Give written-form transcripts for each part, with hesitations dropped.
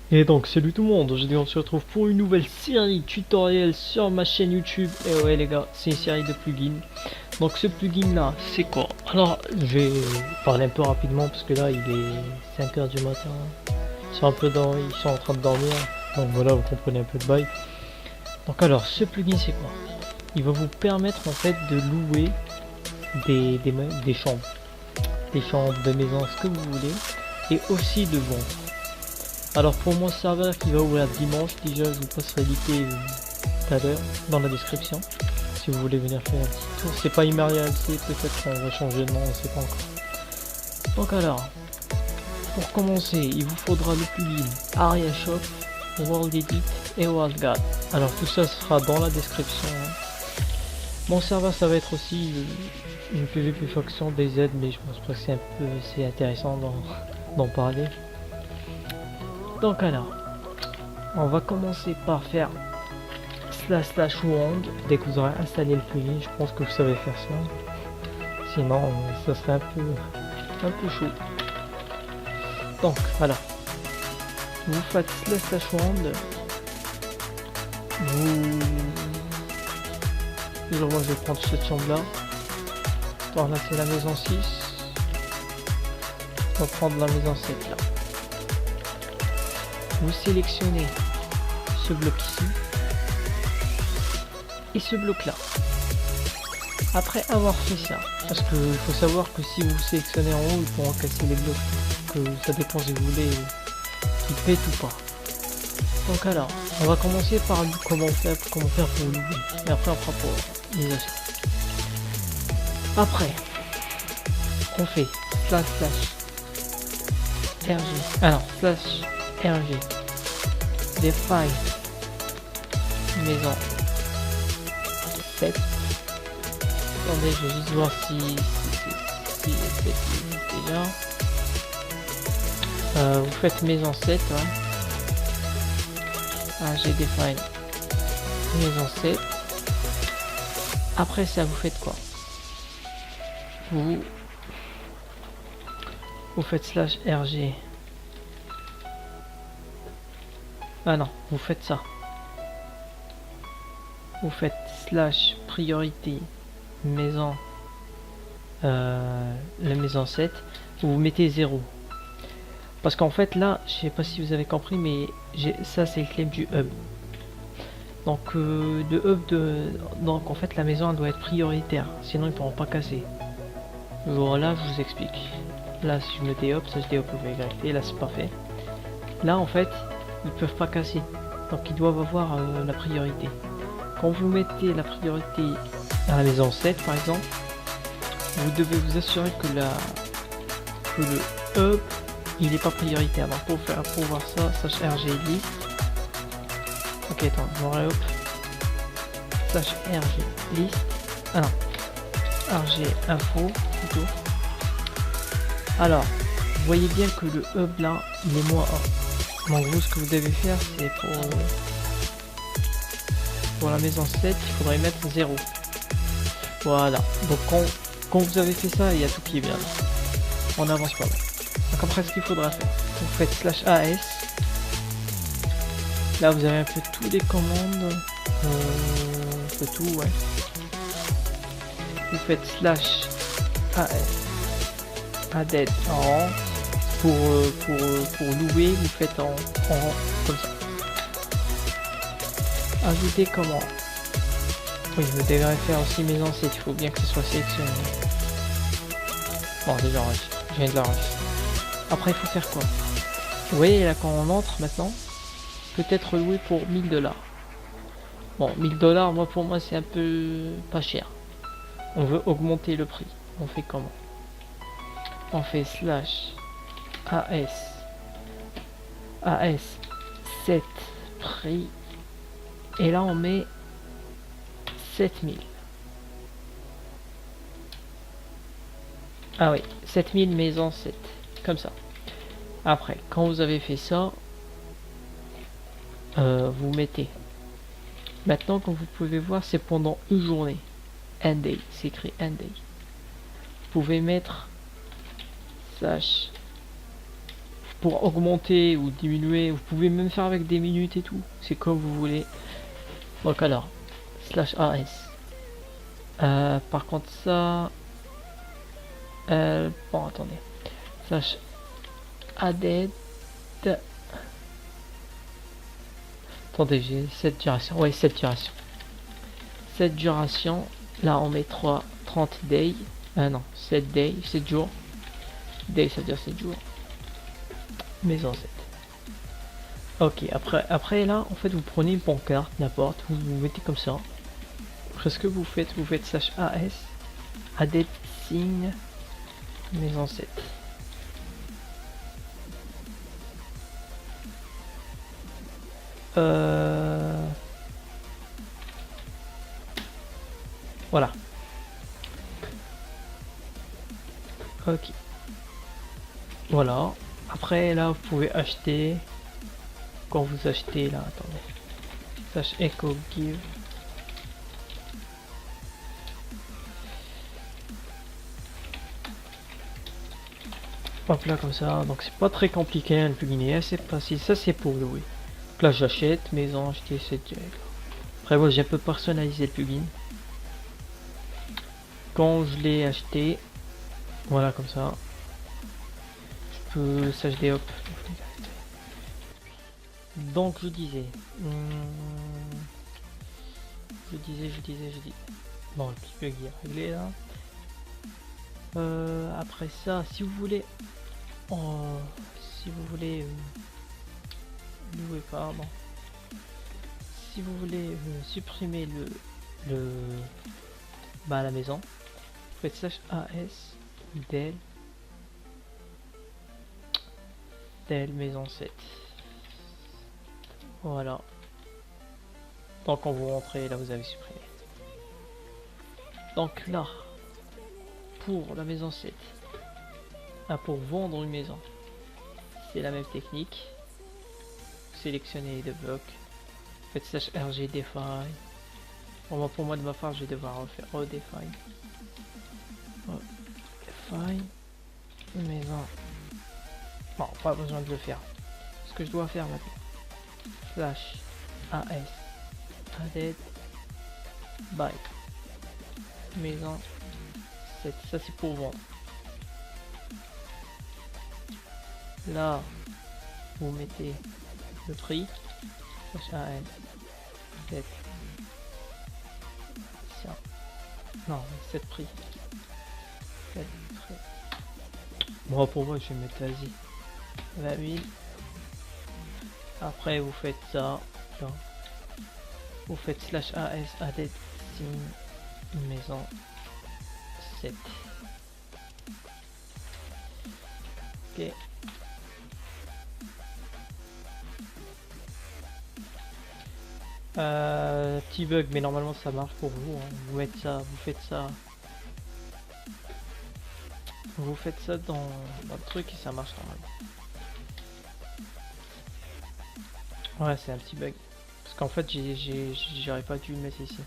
Et donc salut tout le monde, aujourd'hui on se retrouve pour une nouvelle série tutoriel sur ma chaîne YouTube. Et ouais les gars, c'est une série de plugins. Donc ce plugin là, c'est quoi? Alors je vais parler un peu rapidement parce que là il est 5h du matin. Ils sont en train de dormir. Donc voilà, vous comprenez un peu de bail. Donc alors ce plugin c'est quoi? Il va vous permettre en fait de louer des chambres. Des chambres de maison, ce que vous voulez. Et aussi de vendre. Alors pour mon serveur qui va ouvrir dimanche, déjà je vous passerai l'IP tout à l'heure dans la description si vous voulez venir faire un petit tour. C'est pas Imarial, c'est peut-être qu'on va changer de nom, on sait pas encore. Donc alors, pour commencer, il vous faudra le plugin Aria Shop, World Edit et World Guard. Alors tout ça sera dans la description. Mon serveur ça va être aussi une PvP faction DZ, mais je pense pas que c'est intéressant d'en parler. Donc alors, on va commencer par faire //wound dès que vous aurez installé le plugin. Je pense que vous savez faire ça. Sinon, ça serait un peu chaud. Donc voilà, vous faites //wound. Moi je vais prendre cette chambre là. Donc là c'est la maison 6. On va prendre la maison 7 là. Vous sélectionnez ce bloc ici et ce bloc là. Après avoir fait ça, parce que il faut savoir que si vous sélectionnez en haut, ils pourront casser les blocs, que ça dépend si vous voulez qu'ils pètent ou pas. Donc alors, on va commencer par comment faire pour louer, et après on fera pour les achats. Après, on fait //rg, alors /rg define maison 7. Attendez, je vais juste voir si c'est déjà. Vous faites maison 7, ouais. J'ai define maison 7. Après ça, vous faites quoi? Vous faites /rg. Ah non, vous faites ça. Vous faites /priorité maison, la maison 7. Vous mettez 0. Parce qu'en fait là, je sais pas si vous avez compris, mais ça c'est le claim du hub. Donc donc en fait la maison elle doit être prioritaire, sinon ils pourront pas casser. Voilà, je vous explique. Là si je me déhop, ça je déhop le vérité, là c'est pas fait. Là en fait, ils peuvent pas casser, donc ils doivent avoir la priorité. Quand vous mettez la priorité à la maison 7 par exemple, vous devez vous assurer que le hub il n'est pas prioritaire. Donc pour voir ça, /rg list. Ok, attends, je me réhop. /rg list. Ah non, rg info plutôt. Alors, vous voyez bien que le hub là, il est -1. Donc vous, ce que vous devez faire, c'est pour la maison 7, il faudrait mettre 0. Voilà. Donc quand vous avez fait ça, il y a tout qui est bien. On avance pas mal. Donc après, ce qu'il faudra faire, vous faites /as. Là, vous avez un peu toutes les commandes. Un peu tout, ouais. Vous faites /as added en rang. Pour louer, vous faites en rang comme ça. Ajouter comment? Oui, je devrais faire aussi maison 7, il faut bien que ce soit sélectionné. Bon, déjà, je viens de l'enregistrer. Après, il faut faire quoi? Vous voyez là, quand on entre maintenant, peut-être loué pour 1000$. Bon, 1000$, pour moi, c'est un peu pas cher. On veut augmenter le prix. On fait comment? On fait /as 7 prix. Et là, on met 7000. Ah oui, 7000 maison 7. Comme ça. Après, quand vous avez fait ça, vous mettez Maintenant, comme vous pouvez voir, c'est pendant une journée. Un day, c'est écrit un day. Vous pouvez mettre slash pour augmenter ou diminuer. Vous pouvez même faire avec des minutes et tout. C'est comme vous voulez. Donc alors, slash AS. Par contre ça... bon, attendez. Slash added. Attendez, j'ai cette duration. Ouais, cette duration. Cette duration, là on met 30 days. Non, 7 days, 7 jours. Day, ça veut dire 7 jours. Maison 7. Ok, après là, en fait, vous prenez une pancarte, n'importe, vous mettez comme ça. Après, ce que vous faites slash AS, added signe, maison 7. Voilà. Ok. Voilà. Après, là, vous pouvez acheter. Quand vous achetez, là, attendez. Slash echo give. Hop là, comme ça. Donc, c'est pas très compliqué, hein, le plugin est assez facile. Ça, c'est pour louer. Donc là, j'achète, maison, acheter, c'est direct. Après, moi, j'ai un peu personnalisé le plugin. Quand je l'ai acheté, voilà, comme ça. Je peux s'acheter, hop. Donc, je disais. Je dis. Bon, le petit bug est réglé là. Après ça, si vous voulez, louer, pardon, si vous voulez supprimer la maison, vous faites slash as del maison 7. Voilà. Donc quand vous rentrez là, vous avez supprimé. Donc là, pour la maison 7, pour vendre une maison, c'est la même technique. Sélectionnez les deux blocs, faites slash rg define. Pour moi de ma part, je vais devoir refaire redefine. Define maison. Bon, pas besoin de le faire. Ce que je dois faire maintenant, slash as added by maison 7. Ça c'est pour vendre. Là, vous mettez le prix. Slash as 7. Non, 7 prix. 7 prix. Bon, pour moi, je vais mettre, vas-y, 20 000. Après, vous faites ça. Là. Vous faites slash as added signe maison 7. Ok. Petit bug, mais normalement ça marche pour vous. Hein. Vous faites ça dans le truc et ça marche normalement. Ouais, c'est un petit bug. Parce qu'en fait, j'aurais pas dû le mettre ici.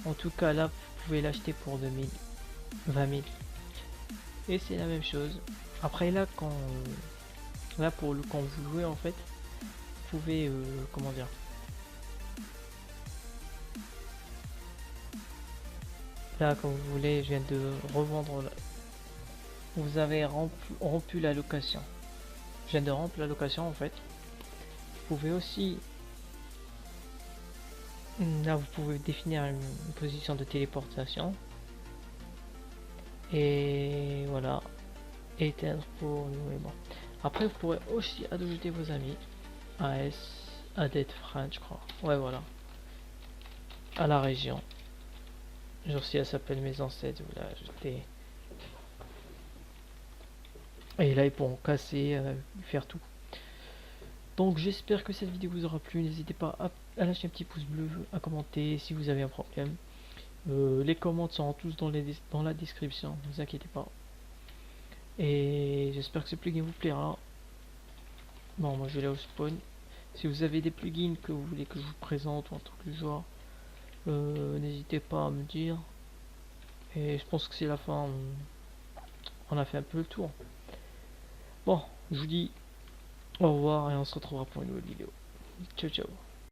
En tout cas, là, vous pouvez l'acheter pour 2000, 20 000. Et c'est la même chose. Après, là, quand vous jouez, en fait, vous pouvez, comment dire, là, quand vous voulez, je viens de revendre. Vous avez rompu la location. Je viens de rompre la location, en fait. Vous pouvez aussi, là, vous pouvez définir une position de téléportation. Et voilà. Éteindre pour nous. Bon. Après, vous pourrez aussi ajouter vos amis. AS, Adet Friend, je crois. Ouais, voilà. À la région. Genre si elle s'appelle Maison 7, vous l'ajoutez. Et là, ils pourront casser, faire tout. Donc, j'espère que cette vidéo vous aura plu. N'hésitez pas à lâcher un petit pouce bleu, à commenter si vous avez un problème. Les commentaires seront tous dans la description, ne vous inquiétez pas. Et j'espère que ce plugin vous plaira. Bon, moi je vais aller au spawn. Si vous avez des plugins que vous voulez que je vous présente ou un truc du genre, n'hésitez pas à me dire. Et je pense que c'est la fin. On a fait un peu le tour. Bon, je vous dis au revoir et on se retrouvera pour une nouvelle vidéo. Ciao ciao.